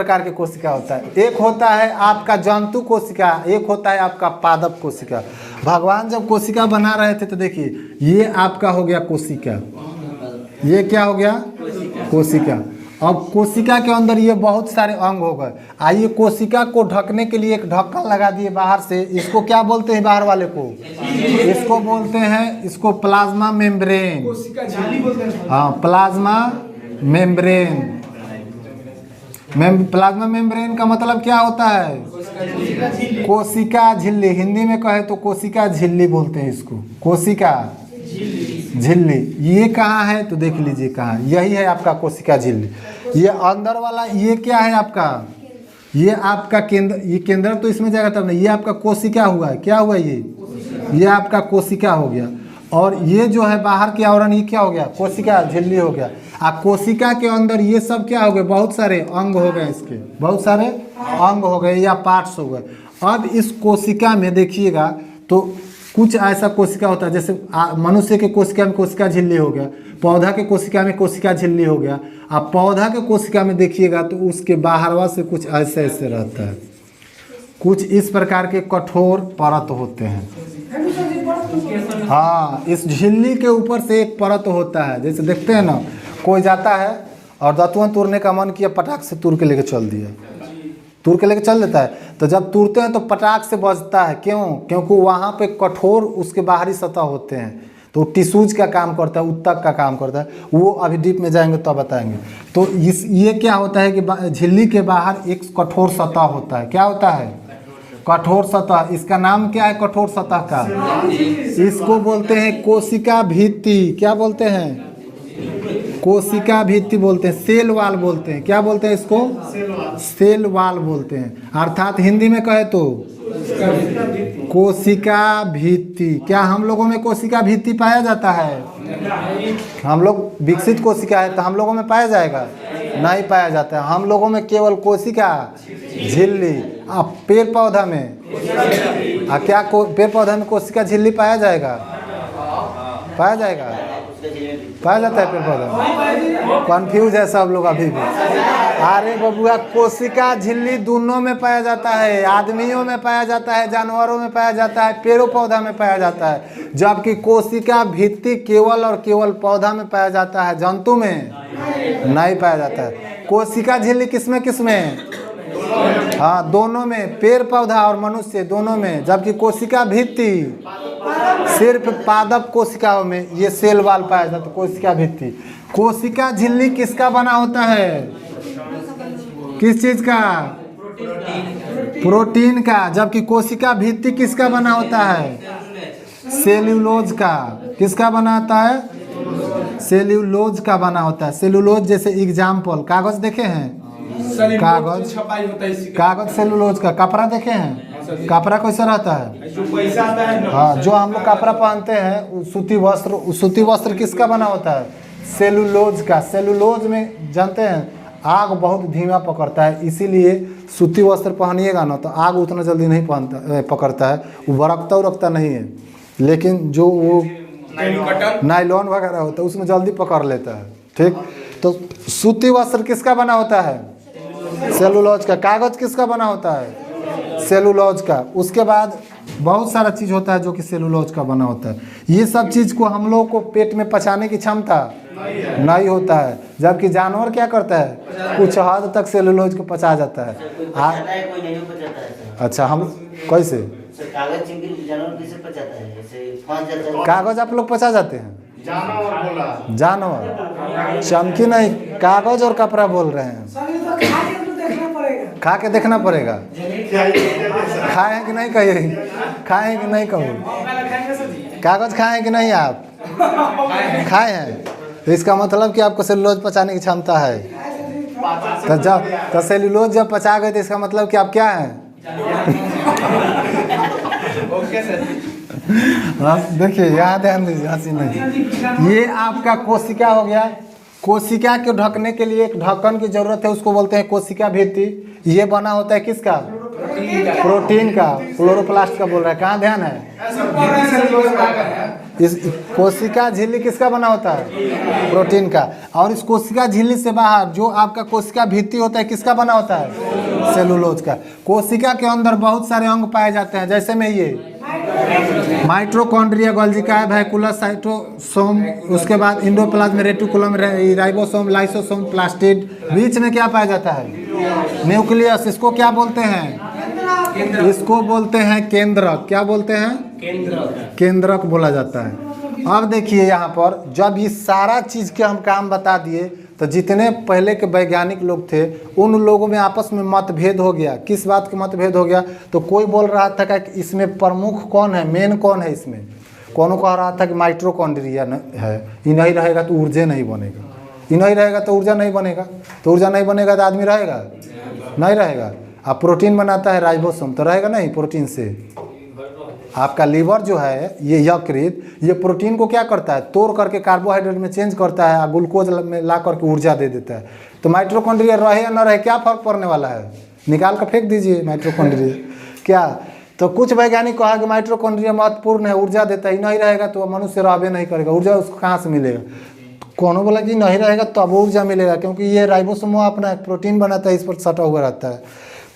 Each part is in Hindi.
प्रकार के कोशिका होता है। एक होता है आपका जंतु कोशिका, एक होता है आपका पादप कोशिका। भगवान जब कोशिका बना रहे थे तो देखिए ये आपका हो गया कोशिका, ये क्या हो गया कोशिका। अब कोशिका के अंदर ये बहुत सारे अंग हो गए। आइए कोशिका को ढकने के लिए एक ढक्कन लगा दिए बाहर से, इसको क्या बोलते हैं बाहर वाले को? इसको बोलते हैं, इसको प्लाज्मा मेम्ब्रेन। हाँ प्लाज्मा मेम्ब्रेन। प्लाज्मा मेम्ब्रेन का मतलब क्या होता है? कोशिका झिल्ली। हिंदी में कहे तो कोशिका झिल्ली बोलते हैं इसको, कोशिका झिल्ली। ये कहाँ है तो देख लीजिए कहाँ, यही है आपका कोशिका झिल्ली। ये अंदर वाला ये क्या है आपका? ये आपका केंद्र, ये केंद्र तो इसमें जाएगा तब नहीं, ये आपका कोशिका हुआ है। क्या हुआ ये आपका कोशिका हो गया। और ये जो है बाहर के आवरण ये क्या हो गया? कोशिका झिल्ली हो गया। कोशिका के अंदर ये सब क्या हो गए? बहुत सारे अंग हो गए, इसके बहुत सारे अंग हो गए या पार्ट्स हो गए। अब इस कोशिका में देखिएगा तो कुछ ऐसा कोशिका होता है, जैसे मनुष्य के कोशिका में कोशिका झिल्ली हो गया, पौधा के कोशिका में कोशिका झिल्ली हो गया। अब पौधा के कोशिका में देखिएगा तो उसके बाहरवा से कुछ ऐसे ऐसे रहता है, कुछ इस प्रकार के कठोर परत होते हैं। हाँ, इस झिल्ली के ऊपर से एक परत होता है। जैसे देखते हैं ना, कोई जाता है और दतुआ तोड़ने का मन किया, पटाख से तोड़ के लेके चल दिया, तोड़ के लेके चल देता है। तो जब तोड़ते हैं तो पटाख से बजता है, क्यों? क्योंकि वहाँ पे कठोर उसके बाहरी सतह होते हैं, तो टिश्यूज का काम करता है, उत्तक का काम करता है। वो अभी डीप में जाएंगे तो बताएंगे। तो ये क्या होता है कि झिल्ली के बाहर एक कठोर सतह होता है। क्या होता है? कठोर सतह। इसका नाम क्या है कठोर सतह का? इसको बोलते हैं कोशिका भित्ति। क्या बोलते हैं? कोशिका भित्ति बोलते हैं, सेल वाल बोलते हैं। क्या बोलते हैं इसको? सेल वाल बोलते हैं। अर्थात हिंदी में कहे तो कोशिका भित्ति। क्या हम लोगों में कोशिका भित्ति पाया जाता है? हम लोग विकसित कोशिका है तो हम लोगों में पाया जाएगा? नहीं पाया जाता है। हम लोगों में केवल कोशिका झिल्ली। अब पेड़ पौधा में क्या पेड़ पौधा में कोशिका झिल्ली पाया जाएगा? पाया जाएगा? पाया जाता है पेड़ पौधा? कंफ्यूज है सब लोग अभी भी। अरे बबुआ, कोशिका झिल्ली दोनों में पाया जाता है। आदमियों में पाया जाता है, जानवरों में पाया जाता है, पेड़ों पौधा में पाया जाता है। जबकि कोशिका भित्ति केवल और केवल पौधा में पाया जाता है, जंतु में नहीं पाया जाता है। कोशिका झिल्ली किसमें किसमें? हाँ दोनों में, पेड़ पौधा और मनुष्य दोनों में। जबकि कोशिका भित्ति सिर्फ पादप कोशिकाओं में ये सेल वाल पाया जाता है, कोशिका भित्ति। कोशिका झिल्ली किसका बना होता है? किस चीज का? प्रोटीन का। जबकि कोशिका भित्ति किसका बना होता है? सेल्यूलोज का। किसका बना होता है? सेल्यूलोज का बना होता है। सेल्यूलोज जैसे एग्जाम्पल, कागज देखे हैं? कागज सेल्यूलोज का। कपड़ा देखे हैं? कपड़ा कैसा रहता है? हाँ, जो हम लोग कपड़ा पहनते हैं सूती वस्त्र, सूती वस्त्र किसका बना होता है? सेल्यूलोज का। सेल्यूलोज में जानते हैं आग बहुत धीमा पकड़ता है, इसीलिए सूती वस्त्र पहनिएगा ना तो आग उतना जल्दी नहीं पकड़ता है, वो बरकता उरकता नहीं है। लेकिन जो वो नायलॉन वगैरह होता है उसमें जल्दी पकड़ लेता है। ठीक, तो सूती वस्त्र किसका बना होता है? सेलुलोज का। कागज किसका बना होता है? सेलुलोज का। उसके बाद बहुत सारा चीज होता है जो कि सेलुलोज का बना होता है। ये सब चीज को हम लोग को पेट में पचाने की क्षमता नहीं होता है, जबकि जानवर क्या करता है? कुछ हद तक सेलुलोज को पचा जाता है। अच्छा, हम कैसे कागज आप लोग पचा जाते हैं? जानवर चमकी नहीं, कागज और कपड़ा बोल रहे हैं। खा के देखना पड़ेगा। खाए हैं कि नहीं? कहिए खाए हैं कि नहीं? कहो कागज खाए हैं कि नहीं? आप खाए हैं तो इसका मतलब कि आपको सेलुलोज पचाने की क्षमता है। तो जब सेलुलोज जब पचा गए तो इसका मतलब कि आप क्या हैं? देखिए यहाँ ध्यान दीजिए, हंसी नहीं। ये आपका कोशिका हो गया। कोशिका को ढकने के लिए एक ढक्कन की जरूरत है, उसको बोलते हैं कोशिका भित्ति। ये बना होता है किसका? प्रोटीन का। क्लोरोप्लास्ट का बोल रहा है। कहाँ ध्यान है? इस कोशिका झिल्ली किसका बना होता है? प्रोटीन का। और इस कोशिका झिल्ली से बाहर जो आपका कोशिका भित्ति होता है किसका बना होता है? सेलुलोज का। कोशिका के अंदर बहुत सारे अंग पाए जाते हैं, जैसे में ये माइटोकॉन्ड्रिया, गोल्गी, वैक्यूलस, साइटोसोम, उसके बाद endoplasm, reticulum, ribosome, lysosome, plastid. बीच में क्या पाया जाता है? न्यूक्लियस। इसको क्या बोलते हैं? इसको बोलते हैं केंद्रक। क्या बोलते हैं? केंद्रक बोला जाता है। अब देखिए यहाँ पर जब ये सारा चीज के हम काम बता दिए तो जितने पहले के वैज्ञानिक लोग थे उन लोगों में आपस में मतभेद हो गया। किस बात का मतभेद हो गया? तो कोई बोल रहा था कि इसमें प्रमुख कौन है, मेन कौन है इसमें। कौन कह रहा था कि माइटोकॉन्ड्रिया है, ये नहीं रहेगा तो ऊर्जा नहीं बनेगा, ये नहीं रहेगा तो ऊर्जा नहीं बनेगा, तो ऊर्जा नहीं बनेगा तो आदमी रहेगा नहीं रहेगा। अब प्रोटीन बनाता है राइबोसोम, तो रहेगा नहीं प्रोटीन से। आपका लीवर जो है ये यकृत, ये प्रोटीन को क्या करता है? तोड़ करके कार्बोहाइड्रेट में चेंज करता है और ग्लूकोज में ला करके ऊर्जा दे देता है। तो माइटोकॉन्ड्रिया रहे या न रहे क्या फर्क पड़ने वाला है? निकाल कर फेंक दीजिए माइटोकॉन्ड्रिया। क्या तो कुछ वैज्ञानिक कहा कि माइटोकॉन्ड्रिया महत्वपूर्ण है, ऊर्जा देता है, नहीं रहेगा तो मनुष्य रहबे नहीं करेगा, ऊर्जा उसको कहाँ से मिलेगा? कौन बोला कि नहीं रहेगा तो अब ऊर्जा मिलेगा, क्योंकि ये राइबोसोम अपना प्रोटीन बनाता है, इस पर सटा हुआ रहता है।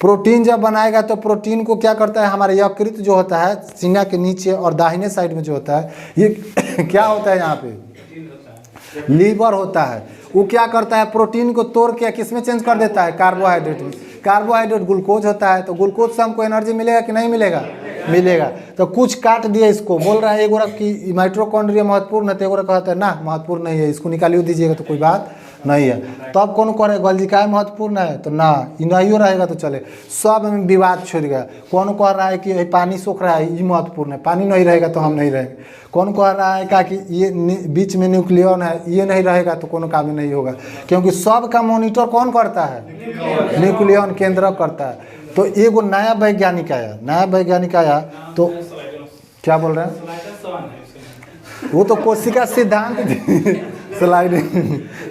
प्रोटीन जब बनाएगा तो प्रोटीन को क्या करता है? हमारे यकृत जो होता है सीना के नीचे और दाहिने साइड में जो होता है ये क्या होता है? यहाँ पे लीवर होता है। वो क्या करता है? प्रोटीन को तोड़ के किस में चेंज कर देता है? कार्बोहाइड्रेट में। कार्बोहाइड्रेट ग्लूकोज होता है, तो ग्लूकोज से हमको एनर्जी मिलेगा कि नहीं मिलेगा? मिलेगा। तो कुछ काट दिया इसको, बोल रहा है एगोरा कि माइटोकॉन्ड्रिया महत्वपूर्ण है, तो एगोरा कहता है ना महत्वपूर्ण नहीं है, इसको निकालिए दीजिएगा तो कोई बात नहीं है। तब कौन कह रहे गोल्गी महत्वपूर्ण है, तो ना नहीं रहेगा तो चले। सब में विवाद छोड़ गया। कौन कह रहा है कि पानी सूख रहा है ये महत्वपूर्ण है, पानी नहीं रहेगा तो हम नहीं रहेंगे। कौन कह रहा है कि ये बीच में न्यूक्लियन है, ये नहीं रहेगा तो कोनो काम नहीं होगा, क्योंकि सब का मॉनिटर कौन करता है? न्यूक्लियन केंद्र करता है। तो एगो नया वैज्ञानिक आया, तो क्या बोल रहे हैं? वो तो कोशिका सिद्धांत स्लाइडिंग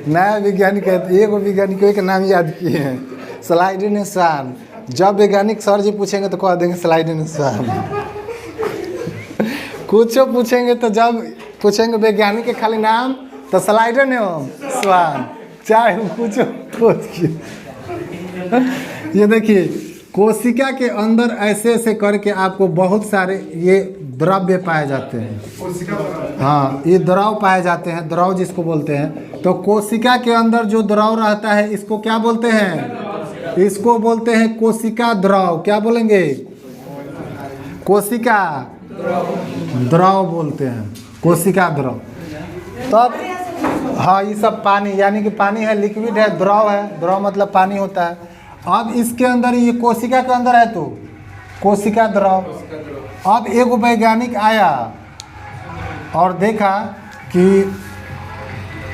नया वैज्ञानिक है। एक वैज्ञानिक के नाम याद किए हैं, स्लाइडिंग। जब वैज्ञानिक सर जी पूछेंगे तो कह देंगे स्लाइडिंग। कुछ पूछेंगे तो जब पूछेंगे वैज्ञानिक के खाली नाम तो स्लाइडर स्वान, चाहे कुछ। ये देखिए कोशिका के अंदर ऐसे ऐसे करके आपको बहुत सारे ये द्रव्य पाए जाते हैं। हाँ, ये द्रव पाए जाते हैं, द्रव जिसको बोलते हैं। तो कोशिका के अंदर जो द्रव रहता है इसको क्या बोलते हैं? इसको बोलते हैं कोशिका द्रव। क्या बोलेंगे? कोशिका द्रव बोलते हैं, कोशिका द्रव। तब हाँ, ये सब पानी, यानी कि पानी है, लिक्विड है, द्रव है। द्रव मतलब पानी होता है। अब इसके अंदर ये कोशिका के अंदर है तो कोशिका द्रव। अब एक वैज्ञानिक आया और देखा कि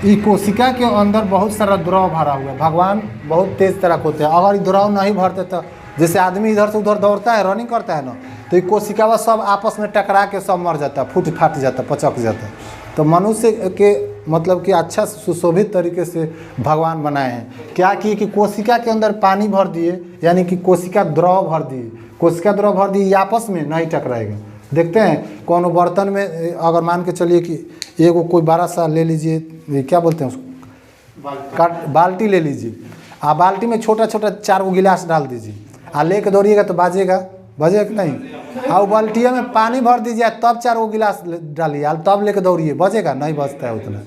ये कोशिका के अंदर बहुत सारा द्रव भरा हुआ है। भगवान बहुत तेज तरह होते हैं, अगर ये द्रव नहीं भरते तो जैसे आदमी इधर से उधर दौड़ता है, रनिंग करता है ना, तो ये कोशिका सब आपस में टकरा के सब मर जाता है, फूट फाट जाता है, पचक जाता है। तो मनुष्य के मतलब कि अच्छा सुशोभित तरीके से भगवान बनाए हैं। क्या किए कि कोशिका के अंदर पानी भर दिए, यानी कि कोशिका द्रव भर दिए। कोशिका द्रव भर दिए, आपस में नहीं टकराएगा। देखते हैं कौन बर्तन में, अगर मान के चलिए कि एगो कोई बड़ा सा ले लीजिए, क्या बोलते हैं उसको, बाल्टी ले लीजिए, आप बाल्टी में छोटा छोटा 4 गो गिलास डाल दीजिए, लेके दौड़िएगा तो बजेगा कि नहीं। और बाल्टिया में पानी भर दीजिए तब 4 गो गिलास डालिए, तब लेके दौड़िए, बजेगा नहीं? बजता है उतना।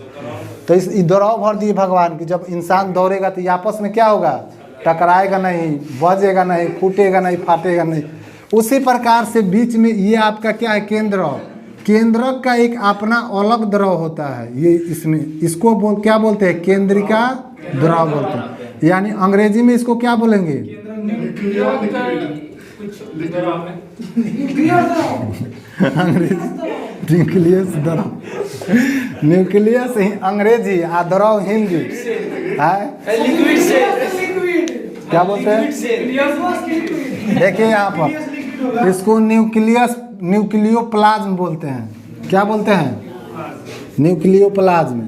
तो इस द्रव भर दिए भगवान की, जब इंसान दौड़ेगा तो आपस में क्या होगा? टकराएगा नहीं, बजेगा नहीं, फूटेगा नहीं, फाटेगा नहीं। उसी प्रकार से बीच में ये आपका क्या है? केंद्रक का एक अपना अलग द्रव होता है। ये इसमें इसको क्या बोलते हैं? केंद्रिका द्रव बोलते हैं। यानी अंग्रेजी में इसको क्या बोलेंगे? न्यूक्लियस अंग्रेजी, द्रव हिंदी है। क्या बोलते हैं? देखिए यहाँ पर इसको न्यूक्लियोप्लाज्म बोलते हैं। क्या बोलते हैं? न्यूक्लियोप्लाज्म।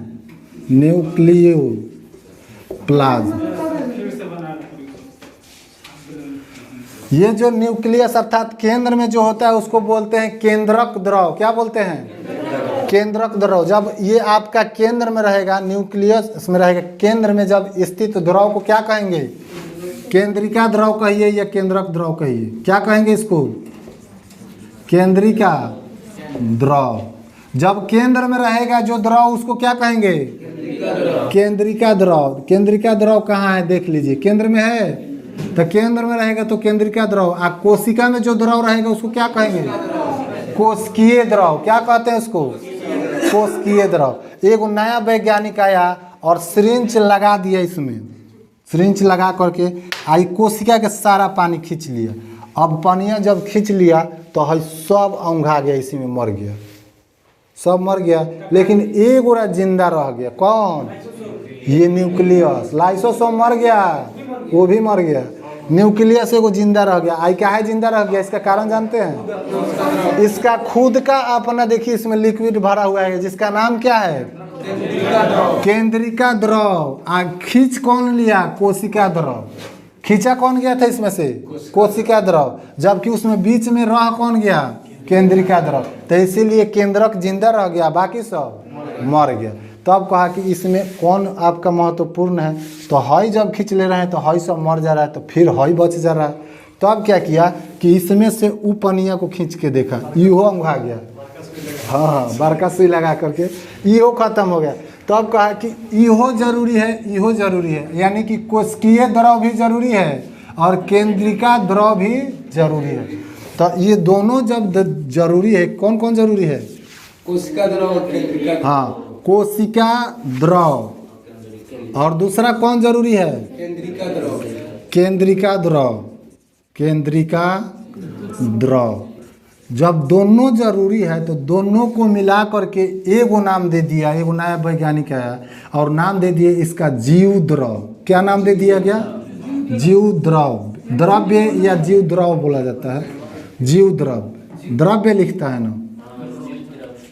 ये जो न्यूक्लियस अर्थात केंद्र में जो होता है उसको बोलते हैं केंद्रक द्रव। क्या बोलते हैं? केंद्रक द्रव, जब ये आपका केंद्र में रहेगा, न्यूक्लियस इसमें रहेगा, केंद्र में जब स्थित द्रव को क्या कहेंगे? केंद्रिका द्रव कहिए या केंद्रक द्रव कहिए, क्या कहेंगे इसको? केंद्रिका द्रव। जब केंद्र में रहेगा जो द्रव उसको क्या कहेंगे? केंद्रिका द्रव। केंद्रिका द्रव कहाँ है देख लीजिए, केंद्र में है, तो केंद्र में रहेगा तो केंद्रिका द्रव। कोशिका में जो द्रव रहेगा उसको क्या कहेंगे? कोशिकीय द्रव। क्या कहते हैं उसको? कोशिकीय द्रव। एक नया वैज्ञानिक आया और सिरिंज लगा दिया, इसमें सिरिंज लगा करके आई कोशिका के सारा पानी खींच लिया। अब पानिया जब खींच लिया तो है सब औंघा गया, इसी में मर गया, सब मर गया, लेकिन एक गोरा जिंदा रह गया। कौन? ये न्यूक्लियस। लाइसोसोम मर गया, वो भी मर गया, न्यूक्लियस एगो जिंदा रह गया। आई क्या है जिंदा रह गया? इसका कारण जानते हैं? इसका खुद का अपना, देखिए इसमें लिक्विड भरा हुआ है जिसका नाम क्या है? केंद्रिका द्रव। खींच कौन लिया? कोशिका द्रव। खींचा कौन गया था इसमें से? कोशिका द्रव। जबकि उसमें बीच में रह कौन गया? केंद्रिका द्रव। तो इसीलिए केंद्रक जिंदा रह गया, बाकी सब मर गया। तब कहा कि इसमें कौन आपका महत्वपूर्ण है? तो हई जब खींच ले रहे हैं तो हई सब मर जा रहा है, तो फिर हई बच जा रहा है। तब क्या किया कि इसमें से उपनिया को खींच के देखा, इहो औंघा गया। हाँ, बड़का सुई लगा करके इहो खत्म हो गया। तब कहा कि इहो जरूरी है, इहो जरूरी है, यानी कि कोशिकीय द्रव भी जरूरी है और केंद्रिका द्रव भी जरूरी है। तो ये दोनों जब जरूरी है, कौन कौन जरूरी है? कोशिका द्रव और केंद्रिका। हाँ, कोशिका द्रव। और दूसरा कौन जरूरी है? केंद्रिका द्रव। केंद्रिका द्रव। केंद्रिका द्रव। जब दोनों जरूरी है तो दोनों को मिला करके एगो नाम दे दिया, एगो नया वैज्ञानिक आया और नाम दे दिए इसका जीव द्रव। क्या नाम दे दिया गया? जीव द्रव। द्रव्य या जीव द्रव बोला जाता है। जीव द्रव, द्रव्य लिखता है ना,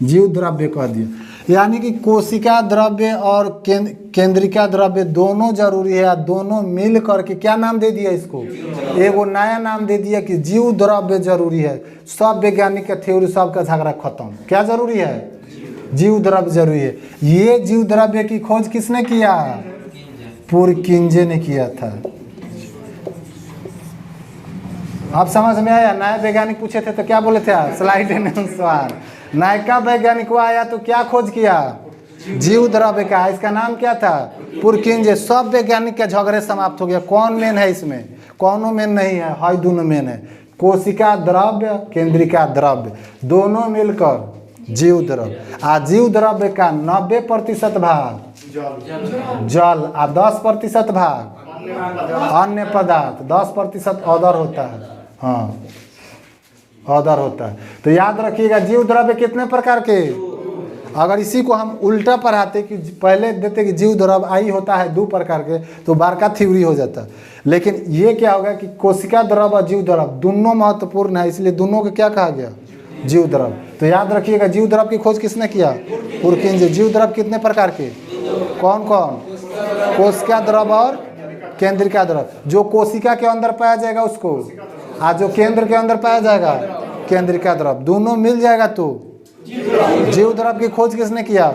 जीव द्रव्य कह दिया। यानी कि कोशिका द्रव्य और केंद्रिका द्रव्य दोनों जरूरी है, दोनों मिल करके क्या नाम दे दिया इसको? एगो नया नाम दे दिया कि जीव द्रव्य जरूरी है। सब वैज्ञानिक का थ्योरी, सबका झगड़ा खत्म। क्या जरूरी है? जीव द्रव्य जरूरी है। ये जीव द्रव्य की खोज किसने किया? पुरकिंजे ने किया था। आप समझ में आया? नया वैज्ञानिक पूछे थे तो क्या बोले थे? स्लाइड अनुसार नायका वैज्ञानिक आया तो क्या खोज किया? जीव द्रव्य का। इसका नाम क्या था? पुरकिंजे। सब वैज्ञानिक के झगड़े समाप्त हो गया। कौन मेन है इसमें? कौनो मेन नहीं है, हाई दोनों मेन है। कोशिका द्रव्य, केंद्रिका द्रव्य, दोनों मिलकर जीव द्रव्य। जीव द्रव्य का 90% भाग जल और 10% भाग अन्य पदार्थ, 10% अदर होता है। हाँ, अदर होता है। तो याद रखिएगा जीव द्रव्य कितने प्रकार के? अगर इसी को हम उल्टा पढ़ाते कि पहले देते कि जीव द्रव्य आई होता है 2 प्रकार के, तो बारका थ्योरी हो जाता। लेकिन ये क्या होगा कि कोशिका द्रव्य और जीव द्रव्य दोनों महत्वपूर्ण है, इसलिए दोनों को क्या कहा गया? जीव द्रव्य। तो याद रखिएगा जीव द्रव्य की खोज किसने किया? पुरकिंजे। जीव द्रव्य कितने प्रकार के? कौन कौन? कोशिका द्रव्य और केंद्रिका द्रव्य। जो कोशिका के अंदर पाया जाएगा उसको, आज जो केंद्र के अंदर पाया जाएगा केंद्रिका द्रव्य। दोनों मिल जाएगा तो जीव द्रव्य की खोज किसने किया?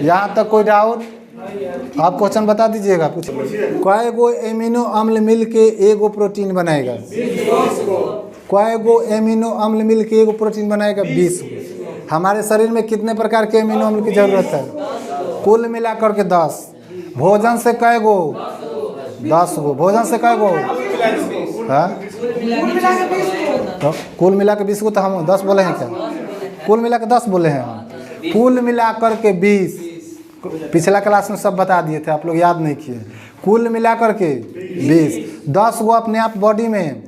यहाँ तक कोई डाउट? आप क्वेश्चन बता दीजिएगा। कुछ कई गो एमिनो अम्ल मिल के एगो प्रोटीन बनाएगा? कई गो एमिनो अम्ल मिल के एगो प्रोटीन बनाएगा? 20 गो। हमारे शरीर में कितने प्रकार के एमिनो अम्ल की जरूरत है? कुल मिलाकर के 10। भोजन से कई गो? 10 गो। भोजन से कई गो? हाँ, तो कुल मिला के 20 को। तो हम 10 बोले हैं क्या? कुल मिला के 10 बोले हैं हम। कुल मिलाकर के 20। पिछला क्लास में सब बता दिए थे, आप लोग याद नहीं किए। कुल मिलाकर के 20। 10 गो अपने आप बॉडी में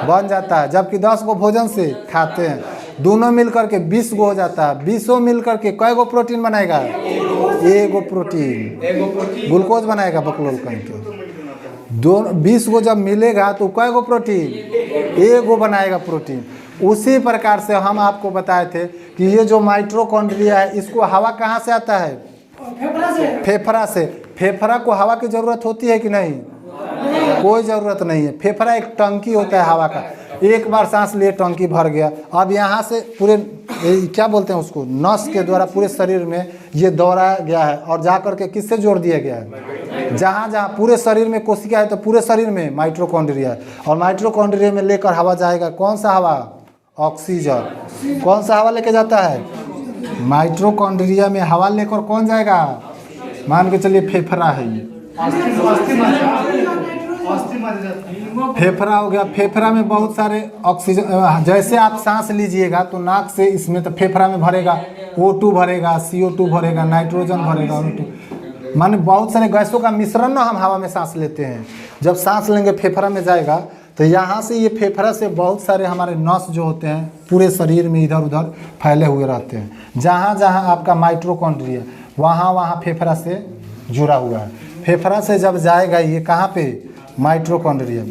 बन जाता है, जबकि 10 गो भोजन से खाते हैं। दोनों मिलकर के 20 गो हो जाता है। 20 मिलकर के कई गो प्रोटीन बनाएगा? एगो प्रोटीन। ग्लूकोज बनाएगा बकलोल कहीं के। 20 गो जब मिलेगा तो कई गो प्रोटीन? एगो बनाएगा प्रोटीन। उसी प्रकार से हम आपको बताए थे कि ये जो माइटोकॉन्ड्रिया है, इसको हवा कहाँ से आता है? फेफड़ा से। फेफड़ा को हवा की जरूरत होती है कि नहीं? कोई जरूरत नहीं है। फेफड़ा एक टंकी होता है हवा का। एक बार सांस लिए टंकी भर गया। अब यहाँ से पूरे क्या बोलते हैं उसको, नस के द्वारा पूरे शरीर में ये दौड़ाया गया है और जा करके किससे जोड़ दिया गया है, जहाँ जहाँ पूरे शरीर में कोशिका है तो पूरे शरीर में माइटोकॉन्ड्रिया है। और माइटोकॉन्ड्रिया में लेकर हवा जाएगा, कौन सा हवा, ऑक्सीजन। कौन सा हवा लेके जाता है, माइटोकॉन्ड्रिया में हवा लेकर कौन जाएगा, मान के चलिए फेफड़ा है ये, फेफड़ा हो गया। फेफड़ा में बहुत सारे ऑक्सीजन, जैसे आप सांस लीजिएगा तो नाक से इसमें तो फेफड़ा में भरेगा, O2 भरेगा, CO2 भरेगा, नाइट्रोजन भरेगा, O2 माने बहुत सारे गैसों का मिश्रण ना हम हवा में सांस लेते हैं। जब सांस लेंगे फेफड़ा में जाएगा तो यहाँ से ये फेफड़ा से बहुत सारे हमारे नस जो होते हैं पूरे शरीर में इधर उधर फैले हुए रहते हैं। जहाँ जहाँ आपका माइटोकॉन्ड्रिया वहाँ वहाँ फेफड़ा से जुड़ा हुआ है। फेफड़ा से जब जाएगा ये कहाँ पे, माइटोकॉन्ड्रिया।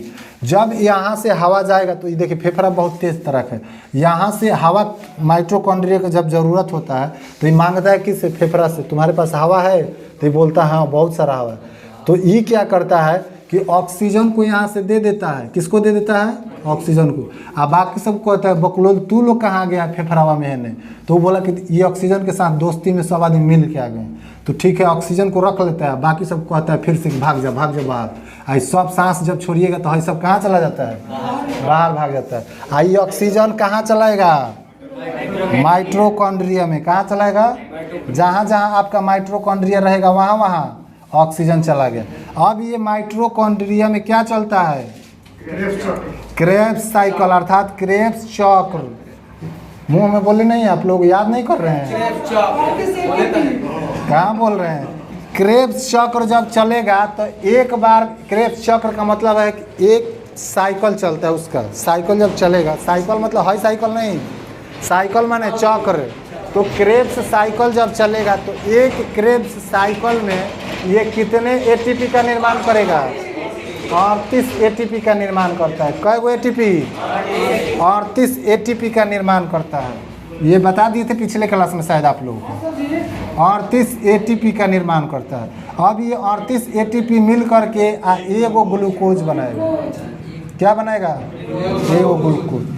जब यहाँ से हवा जाएगा तो ये देखिए फेफड़ा बहुत तेज तरफ है, यहाँ से हवा माइटोकॉन्ड्रिया का जब ज़रूरत होता है तो ये मांगता है किससे, फेफड़ा से, तुम्हारे पास हवा है, तो ये बोलता है हाँ बहुत सारा हवा है। तो ये क्या करता है कि ऑक्सीजन को यहाँ से दे देता है, किसको दे देता है, ऑक्सीजन को। अब बाकी सब कहता है बकलोल तू लोग कहाँ गया फेफड़ावा में है नहीं, तो वो बोला कि ये ऑक्सीजन के साथ दोस्ती में सब आदमी मिल के आ गए। तो ठीक है ऑक्सीजन को रख लेता है, बाकी सब कहता है फिर से भाग जा बाहर। आई सब सांस जब छोड़िएगा तो ये सब कहाँ चला जाता है, बाहर भाग जाता है। आई ऑक्सीजन कहाँ चलाएगा, माइटोकॉन्ड्रिया में। कहाँ चलाएगा, जहाँ जहाँ आपका माइटोकॉन्ड्रिया रहेगा वहाँ वहाँ ऑक्सीजन चला गया। अब ये माइटोकॉन्ड्रिया में क्या चलता है, क्रेब्स साइकिल अर्थात क्रेब्स चक्र। मुंह में बोले नहीं, आप लोग याद नहीं कर रहे हैं, कहाँ बोल रहे हैं। क्रेब्स चक्र जब चलेगा तो एक बार, क्रेब्स चक्र का मतलब है कि एक साइकिल चलता है उसका, साइकिल जब चलेगा, साइकिल मतलब हाई साइकिल नहीं, साइकिल माने चक्र। तो क्रेब्स साइकिल जब चलेगा तो एक क्रेब्स साइकिल में ये कितने एटीपी का निर्माण करेगा, 38 एटीपी का निर्माण करता है। कै गो एटीपी, 38 एटीपी का निर्माण करता है। ये बता दिए थे पिछले क्लास में शायद आप लोगों को, 38 एटीपी का निर्माण करता है। अब ये 38 एटीपी मिल करके एगो ग्लूकोज बनाएगा। क्या बनाएगा, एगो ग्लूकोज।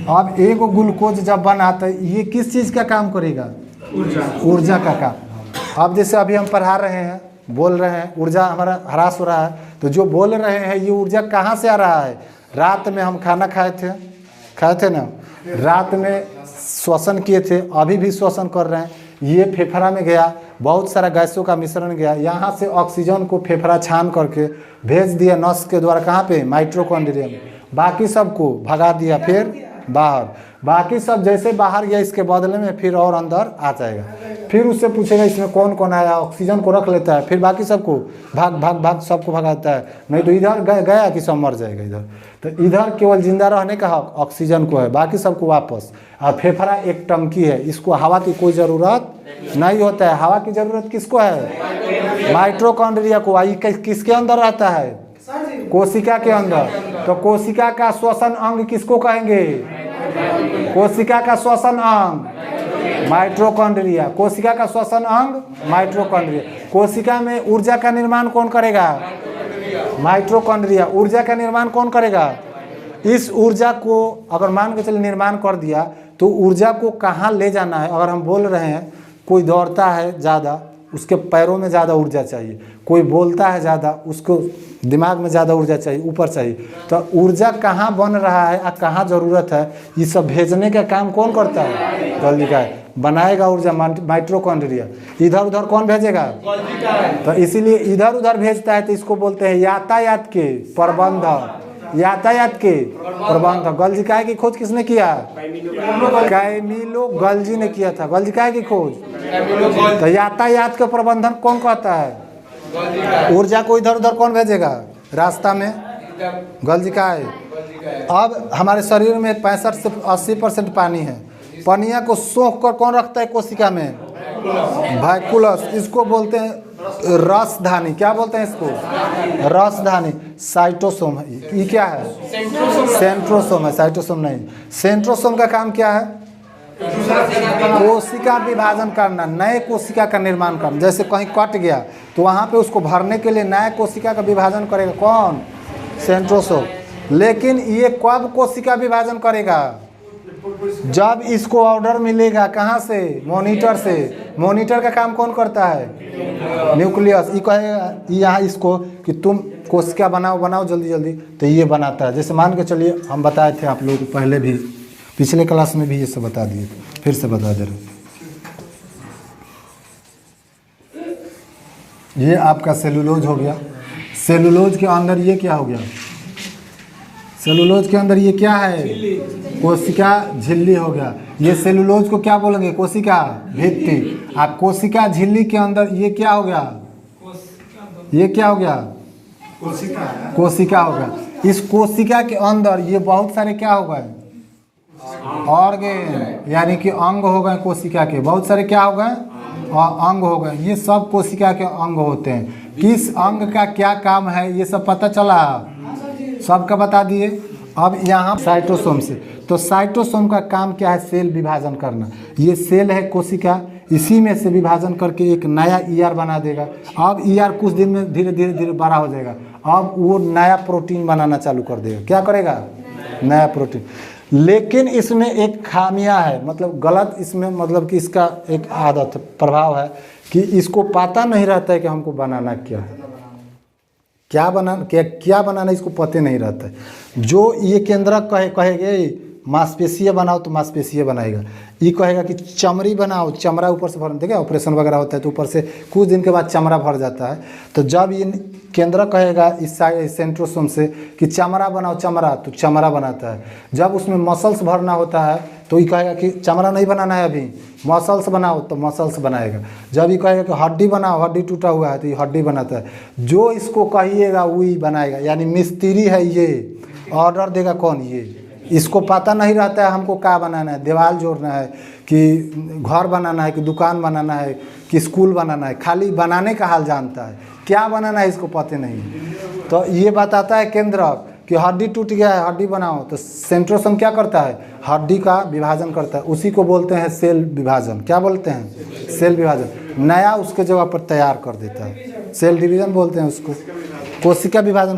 अब एगो ग्लूकोज जब बना तो ये किस चीज़ का काम करेगा, ऊर्जा का काम। अब जैसे अभी हम पढ़ा रहे हैं, बोल रहे हैं, ऊर्जा हमारा ह्रास हो रहा है, तो जो बोल रहे हैं ये ऊर्जा कहाँ से आ रहा है, रात में हम खाना खाए थे ना, रात में श्वसन किए थे, अभी भी श्वसन कर रहे हैं, ये फेफड़ा में गया, बहुत सारा गैसों का मिश्रण गया, यहाँ से ऑक्सीजन को फेफड़ा छान करके भेज दिया नस के द्वारा कहाँ पे, माइटोकॉन्ड्रिया में। बाकी सबको भगा दिया फिर बाहर, बाकी सब जैसे बाहर गया इसके बदले में फिर और अंदर आ जाएगा। फिर उससे पूछेगा इसमें कौन कौन आया, ऑक्सीजन को रख लेता है, फिर बाकी सबको भाग भाग भाग सबको भगाता है। नहीं तो इधर गया कि सब मर जाएगा इधर। तो इधर केवल जिंदा रहने का हक ऑक्सीजन को है, बाकी सबको वापस। और फेफड़ा एक टंकी है, इसको हवा की कोई ज़रूरत नहीं होता है। हवा की ज़रूरत किसको है, माइटोकॉन्ड्रिया को। आई किसके अंदर रहता है, कोशिका के अंदर। तो कोशिका का श्वसन अंग किसको कहेंगे, कोशिका का श्वसन अंग माइटोकॉन्ड्रिया। कोशिका का श्वसन अंग माइटोकॉन्ड्रिया। कोशिका में ऊर्जा का निर्माण कौन करेगा, माइटोकॉन्ड्रिया। ऊर्जा का निर्माण कौन करेगा, इस ऊर्जा को अगर मान के चलिए निर्माण कर दिया तो ऊर्जा को कहाँ ले जाना है। अगर हम बोल रहे हैं, कोई दौड़ता है ज़्यादा, उसके पैरों में ज़्यादा ऊर्जा चाहिए, कोई बोलता है ज़्यादा, उसको दिमाग में ज़्यादा ऊर्जा चाहिए, ऊपर चाहिए। तो ऊर्जा कहाँ बन रहा है और कहाँ ज़रूरत है, ये सब भेजने का काम कौन करता है, गॉल्गी बनाएगा ऊर्जा, माइटोकॉन्ड्रिया। इधर उधर कौन भेजेगा, तो इसीलिए इधर उधर भेजता है। तो इसको बोलते हैं यातायात के प्रबंधक, यातायात के प्रबंधक। गॉल्गी की खोज किसने किया, कैमिलो गॉल्गी ने किया था। गॉल्गी की खोज, तो यातायात का प्रबंधन कौन कहता है, ऊर्जा को इधर उधर कौन भेजेगा रास्ता में, गॉल्गी। अब हमारे शरीर में 65 से 80% पानी है। पनिया को सोख कर कौन रखता है कोशिका में, वैक्यूलस। इसको बोलते हैं रसधानी। क्या बोलते हैं इसको, रसधानी। साइटोसोम है, ये क्या है, सेंट्रोसोम है, साइटोसोम नहीं। सेंट्रोसोम का काम क्या है, कोशिका विभाजन करना, नए कोशिका का निर्माण करना। जैसे कहीं कट गया तो वहाँ पे उसको भरने के लिए नया कोशिका का विभाजन करेगा कौन, सेंट्रोसोम। लेकिन ये कब कोशिका विभाजन करेगा? जब इसको ऑर्डर मिलेगा कहाँ से? मॉनिटर से। मॉनिटर का काम कौन करता है? न्यूक्लियस। ये कहेगा यहाँ इसको कि तुम कोशिका बनाओ जल्दी जल्दी, तो ये बनाता है। जैसे मान के चलिए हम बताए थे आप लोगों को पहले भी, पिछले क्लास में भी ये सब बता दिए, फिर से बता दे रहे। ये आपका सेलुलोज हो गया। सेलुलोज के अंदर ये क्या हो गया? सेलुलोज के अंदर ये क्या है? कोशिका झिल्ली हो गया। ये सेलुलोज को क्या बोलेंगे? कोशिका भित्ति। आप कोशिका झिल्ली के अंदर ये क्या हो गया? ये क्या हो गया? कोशिका हो गया। इस कोशिका के अंदर ये बहुत सारे क्या हो गए? ऑर्गन, यानी कि अंग हो गए कोशिका के। बहुत सारे क्या हो गए? अंग हो गए। ये सब कोशिका के अंग होते हैं। किस अंग का क्या काम है ये सब पता चला? सबका बता दिए। अब यहाँ साइटोसोम से, तो साइटोसोम का काम क्या है? सेल विभाजन करना। ये सेल है कोशिका, इसी में से विभाजन करके एक नया ईआर बना देगा। अब ईआर कुछ दिन में धीरे धीरे बड़ा हो जाएगा। अब वो नया प्रोटीन बनाना चालू कर देगा। क्या करेगा? नया प्रोटीन। लेकिन इसमें एक खामियां है, मतलब गलत इसमें, मतलब कि इसका एक आदत प्रभाव है कि इसको पता नहीं रहता है कि हमको बनाना क्या है, क्या बनाना इसको पता नहीं रहता है। जो ये केंद्रक कहेगा मांसपेशियाँ बनाओ तो मांसपेशियाँ बनाएगा। ये कहेगा कि चमड़ी बनाओ, चमड़ा ऊपर से भर, देखिए ऑपरेशन वगैरह होता है तो ऊपर से कुछ दिन के बाद चमड़ा भर जाता है। तो जब ये केंद्रक कहेगा इस सेंट्रोसोम से कि चमड़ा बनाओ, चमड़ा, तो चमड़ा बनाता है। जब उसमें मसल्स भरना होता है तो ये कहेगा कि चमड़ा नहीं बनाना है अभी, मसल्स बनाओ, तो मसल्स बनाएगा। जब ये कहेगा कि हड्डी बनाओ, हड्डी टूटा हुआ है, तो ये हड्डी बनाता है। जो इसको कहिएगा वही बनाएगा। यानी मिस्त्री है ये, ऑर्डर देगा कौन? ये। इसको पता नहीं रहता है हमको क्या बनाना है, दीवार जोड़ना है कि घर बनाना है कि दुकान बनाना है कि स्कूल बनाना है, खाली बनाने का हाल जानता है, क्या बनाना है इसको पता नहीं। तो ये बताता है केंद्रक कि हड्डी टूट गया है, हड्डी बनाओ, तो सेंट्रोसोम क्या करता है? हड्डी का विभाजन करता है। उसी को बोलते हैं सेल विभाजन। क्या बोलते हैं? सेल विभाजन। नया उसके जगह पर तैयार कर देता है, सेल डिवीजन बोलते हैं उसको। कोशिका विभाजन